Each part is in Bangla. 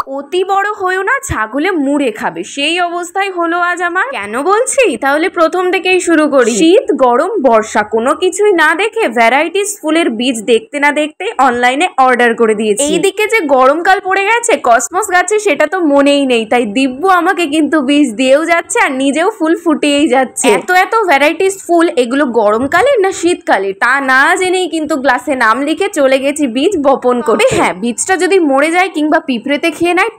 অতি বড় হয়েও না ছাগলে মুড়ে খাবে, সেই অবস্থায় হলো আজ আমার। কেন বলছি, তাহলে প্রথম থেকেই শুরু করি। শীত, গরম, বর্ষা কোনো কিছুই না দেখে ভ্যারাইটিস ফুলের বীজ দেখতে না দেখতে অনলাইনে অর্ডার করে দিয়েছি। এইদিকে যে গরমকাল পড়ে গেছে, কসমস গাছে সেটা তো মনেই নেই, তাই দিব্য আমাকে কিন্তু বীজ দিয়েও যাচ্ছে আর নিজেও ফুল ফুটিয়েই যাচ্ছে। এত এত ভ্যারাইটিস ফুল, এগুলো গরমকালে না শীতকালে তা না জেনেই কিন্তু গ্লাসে নাম লিখে চলে গেছি বীজ বপন করতে। হ্যাঁ, বীজটা যদি মরে যায় কিংবা পিঁপড়েতে খেয়ে নেয়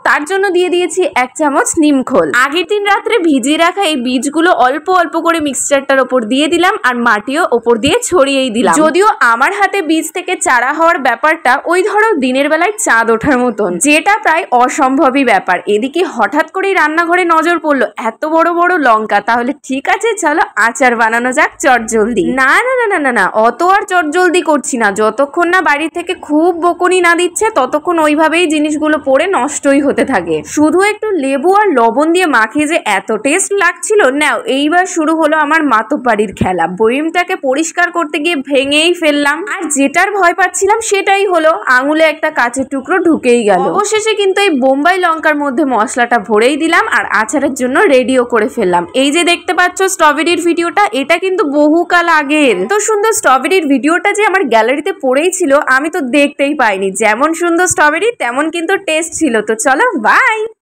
তার জন্য দিয়ে দিয়েছি 1 চামচ নিমখোল। আগের দিন রাত্রে ভিজিয়ে রাখা এই বীজগুলো অল্প অল্প করে মিক্সচারটার ওপর দিয়ে দিলাম আর মাটিও ওপর দিয়ে ছড়িয়েই দিলাম। যদিও আমার হাতে বীজ থেকে চারা হওয়ার ব্যাপারটা ওই ধরো দিনের বেলায় চাঁদ ওঠার মতন, যেটা প্রায় অসম্ভবই ব্যাপার। এদিকে হঠাৎ করেই রান্নাঘরে নজর পড়লো এত বড় বড় লঙ্কা, তাহলে ঠিক আছে চলো আচার বানানো যাক চটজলদি। না না না না না না, অত আর চটজলদি করছি না, যতক্ষণ না বাড়ি থেকে খুব বকুনি না দিচ্ছে ততক্ষণ ওইভাবেই জিনিসগুলো পড়ে নষ্টই হতে থাকে। শুধু একটু লেবু আর লবণ দিয়ে মাখিয়ে যে এত টেস্ট লাগছিল, নাও এইবার শুরু হলো আমার মাতব বাড়ির খেলা। বয়মটাকে পরিষ্কার করতে গিয়ে ভেঙেই ফেললাম, আর যেটার ভয় পাচ্ছিলাম সেটাই হলো, আঙুলে একটা কাঁচের টুকরো ঢুকেই গেল। অবশেষে কিন্তু এই বোম্বাই লঙ্কার মধ্যে মশলাটা ভরেই দিলাম আর আচারের জন্য রেডিও করে ফেললাম। এই যে দেখতে পাচ্ছ স্ট্রবেরির ভিডিওটা, এটা কিন্তু বহুকাল আগের। তো সুন্দর স্ট্রবেরির ভিডিওটা যে আমার গ্যালারিতে পড়েই ছিল, আমি তো দেখতেই পাইনি। যেমন সুন্দর স্ট্রবেরি তেমন কিন্তু টেস্ট ছিল। তো চলো বাই।